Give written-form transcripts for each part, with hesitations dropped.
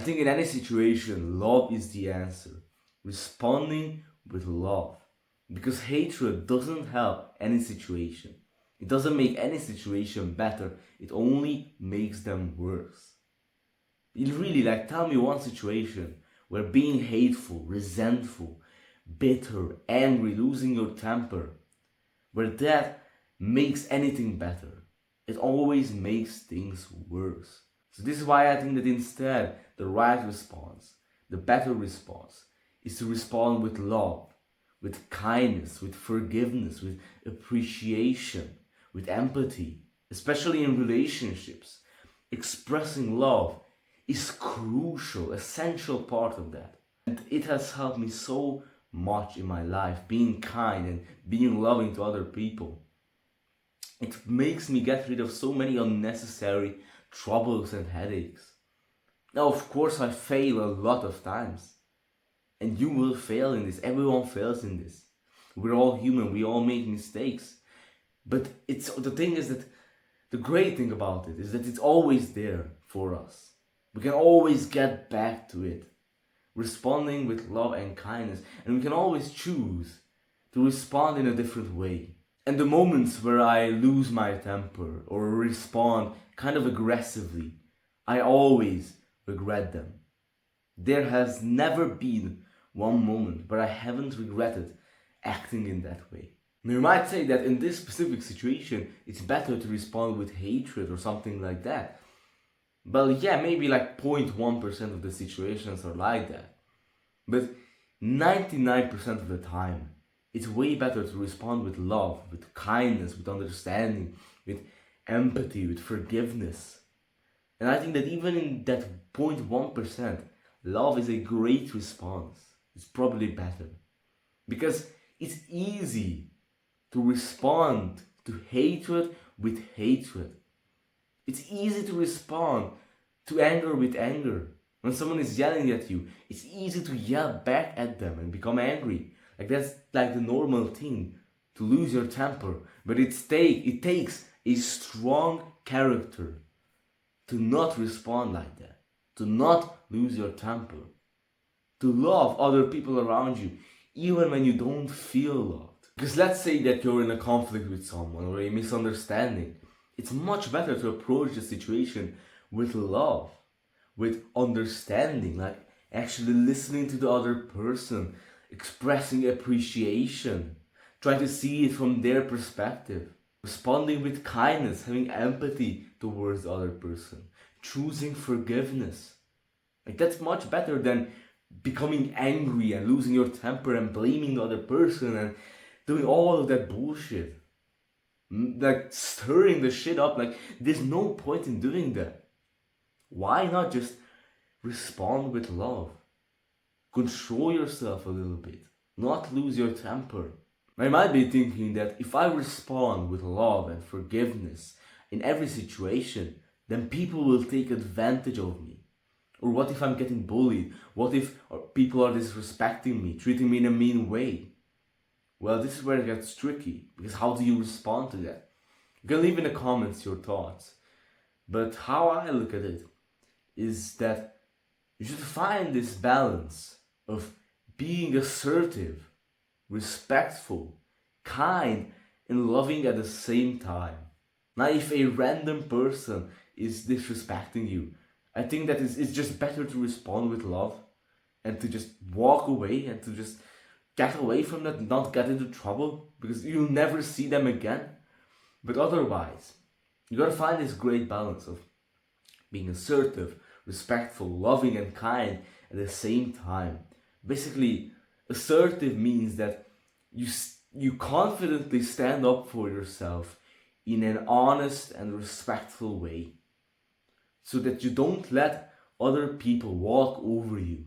think in any situation, love is the answer. Responding with love. Because hatred doesn't help any situation. It doesn't make any situation better. It only makes them worse. It really, like, tell me one situation where being hateful, resentful, bitter, angry, losing your temper, where that makes anything better. It always makes things worse. So this is why I think that instead, the right response, the better response, is to respond with love, with kindness, with forgiveness, with appreciation, with empathy, especially in relationships. Expressing love is crucial, essential part of that. And it has helped me so much in my life, being kind and being loving to other people. It makes me get rid of so many unnecessary troubles and headaches. Now, of course, I fail a lot of times. And you will fail in this. Everyone fails in this. We're all human. We all make mistakes. But the thing is that the great thing about it is that it's always there for us. We can always get back to it, responding with love and kindness, and we can always choose to respond in a different way. And the moments where I lose my temper or respond kind of aggressively, I always regret them. There has never been one moment where I haven't regretted acting in that way. Now you might say that in this specific situation, it's better to respond with hatred or something like that. Well, yeah, maybe like 0.1% of the situations are like that. But 99% of the time, it's way better to respond with love, with kindness, with understanding, with empathy, with forgiveness. And I think that even in that 0.1%, love is a great response. It's probably better. Because it's easy to respond to hatred with hatred. It's easy to respond to anger with anger. When someone is yelling at you, it's easy to yell back at them and become angry. Like that's like the normal thing, to lose your temper. But it takes a strong character to not respond like that, to not lose your temper, to love other people around you, even when you don't feel loved. Because let's say that you're in a conflict with someone or a misunderstanding. It's much better to approach the situation with love, with understanding, like actually listening to the other person, expressing appreciation, try to see it from their perspective, responding with kindness, having empathy towards the other person, choosing forgiveness. Like that's much better than becoming angry and losing your temper and blaming the other person and doing all of that bullshit. Like stirring the shit up. Like there's no point in doing that. Why not just respond with love? Control yourself a little bit, not lose your temper. I might be thinking that if I respond with love and forgiveness in every situation, then people will take advantage of me. Or what if I'm getting bullied? What if people are disrespecting me, treating me in a mean way? Well, this is where it gets tricky, because how do you respond to that? You can leave in the comments your thoughts. But how I look at it is that you should find this balance of being assertive, respectful, kind, and loving at the same time. Now, if a random person is disrespecting you, I think that it's just better to respond with love and to just walk away and to just get away from that, not get into trouble, because you'll never see them again. But otherwise, you gotta find this great balance of being assertive, respectful, loving, and kind at the same time. Basically, assertive means that you confidently stand up for yourself in an honest and respectful way, so that you don't let other people walk over you,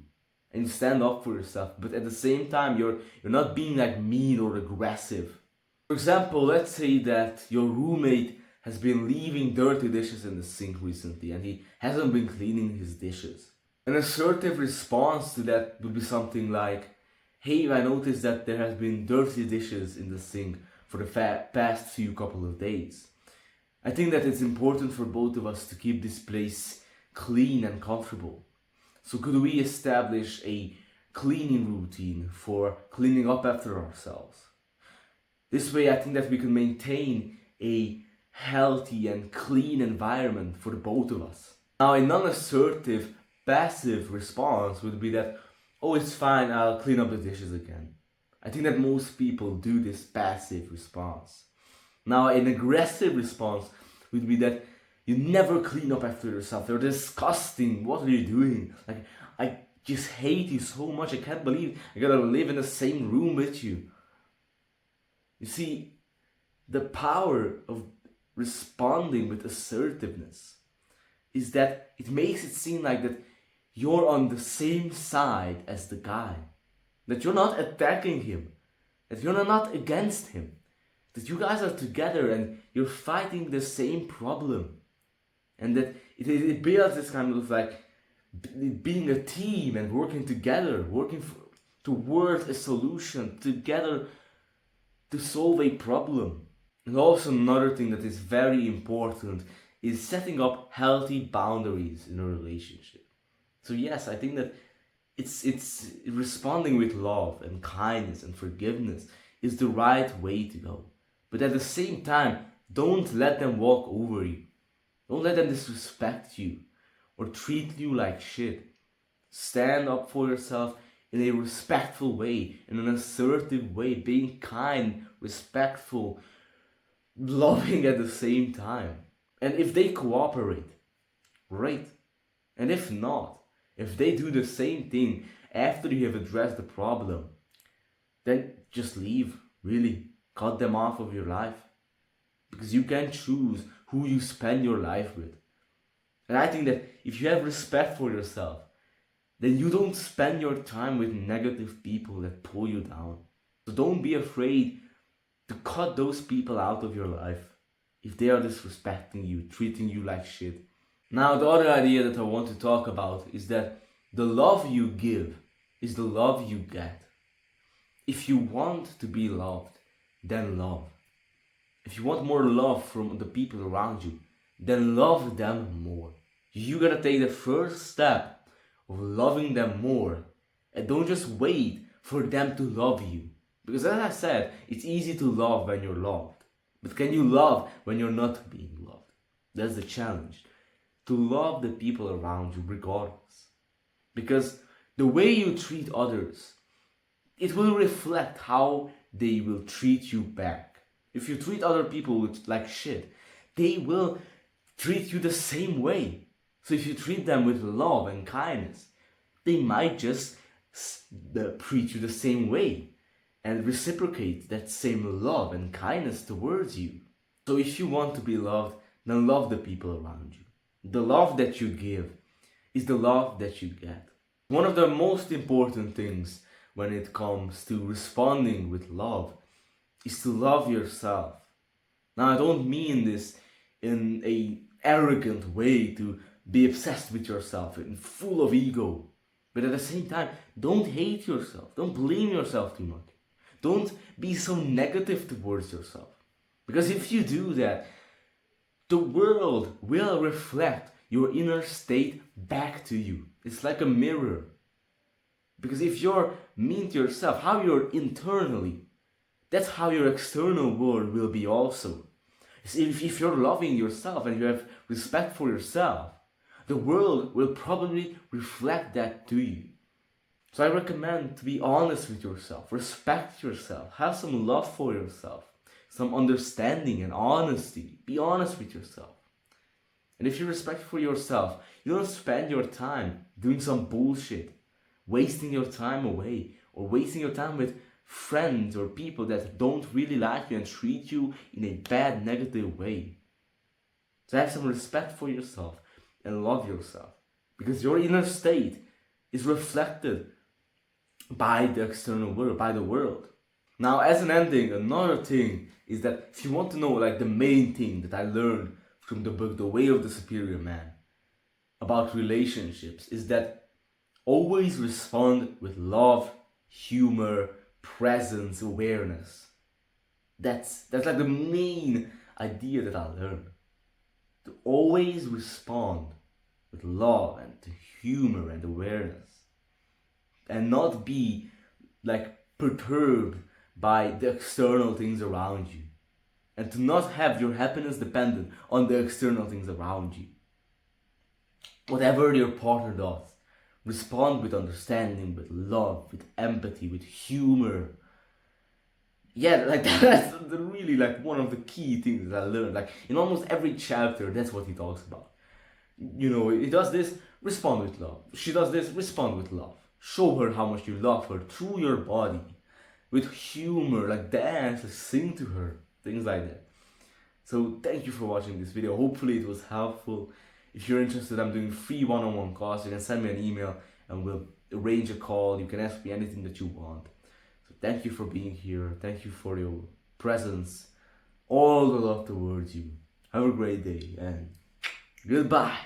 and you stand up for yourself, but at the same time you're not being like mean or aggressive. For example, let's say that your roommate has been leaving dirty dishes in the sink recently and he hasn't been cleaning his dishes. An assertive response to that would be something like, hey, I noticed that there has been dirty dishes in the sink for the past few couple of days. I think that it's important for both of us to keep this place clean and comfortable. So could we establish a cleaning routine for cleaning up after ourselves? This way I think that we can maintain a healthy and clean environment for the both of us. Now, a non-assertive, passive response would be that, oh, it's fine, I'll clean up the dishes again. I think that most people do this passive response. Now, an aggressive response would be that you never clean up after yourself. You're disgusting. What are you doing? Like, I just hate you so much. I can't believe I gotta live in the same room with you. You see, the power of responding with assertiveness is that it makes it seem like that you're on the same side as the guy. That you're not attacking him. That you're not against him. That you guys are together and you're fighting the same problem. And that it builds this kind of like being a team and working together, towards a solution, together to solve a problem. And also another thing that is very important is setting up healthy boundaries in a relationship. So yes, I think that it's responding with love and kindness and forgiveness is the right way to go. But at the same time, don't let them walk over you. Don't let them disrespect you or treat you like shit. Stand up for yourself in a respectful way, in an assertive way, being kind, respectful, loving at the same time. And if they cooperate, great. And if not, if they do the same thing after you have addressed the problem, then just leave, really. Cut them off of your life. Because you can choose who you spend your life with. And I think that if you have respect for yourself, then you don't spend your time with negative people that pull you down. So don't be afraid to cut those people out of your life if they are disrespecting you, treating you like shit. Now, the other idea that I want to talk about is that the love you give is the love you get. If you want to be loved, then love. If you want more love from the people around you, then love them more. You gotta take the first step of loving them more, and don't just wait for them to love you. Because as I said, it's easy to love when you're loved. But can you love when you're not being loved? That's the challenge. To love the people around you regardless. Because the way you treat others, it will reflect how they will treat you back. If you treat other people like shit, they will treat you the same way. So if you treat them with love and kindness, they might just treat you the same way and reciprocate that same love and kindness towards you. So if you want to be loved, then love the people around you. The love that you give is the love that you get. One of the most important things when it comes to responding with love is to love yourself. Now, I don't mean this in a arrogant way to be obsessed with yourself and full of ego. But at the same time, don't hate yourself. Don't blame yourself too much. Don't be so negative towards yourself. Because if you do that, the world will reflect your inner state back to you. It's like a mirror. Because if you're mean to yourself, how you're internally, that's how your external world will be also. If you're loving yourself and you have respect for yourself, the world will probably reflect that to you. So I recommend to be honest with yourself, respect yourself, have some love for yourself, some understanding and honesty. Be honest with yourself. And if you respect for yourself, you don't spend your time doing some bullshit, wasting your time away, or wasting your time with friends or people that don't really like you and treat you in a bad, negative way. So have some respect for yourself and love yourself, because your inner state is reflected by the external world, by the world. Now, as an ending, another thing is that if you want to know like the main thing that I learned from the book The Way of the Superior Man about relationships, is that always respond with love, humor, presence, awareness. That's like the main idea that I learned. To always respond with love and humor and awareness, and not be like perturbed by the external things around you, and to not have your happiness dependent on the external things around you. Whatever your partner does, respond with understanding, with love, with empathy, with humor. Yeah, like that's really like one of the key things that I learned. Like in almost every chapter, that's what he talks about. You know, he does this, respond with love. She does this, respond with love. Show her how much you love her through your body, with humor, like dance, sing to her, things like that. So thank you for watching this video. Hopefully it was helpful. If you're interested, I'm doing free one-on-one calls. You can send me an email and we'll arrange a call. You can ask me anything that you want. So thank you for being here. Thank you for your presence. All the love towards you. Have a great day and goodbye.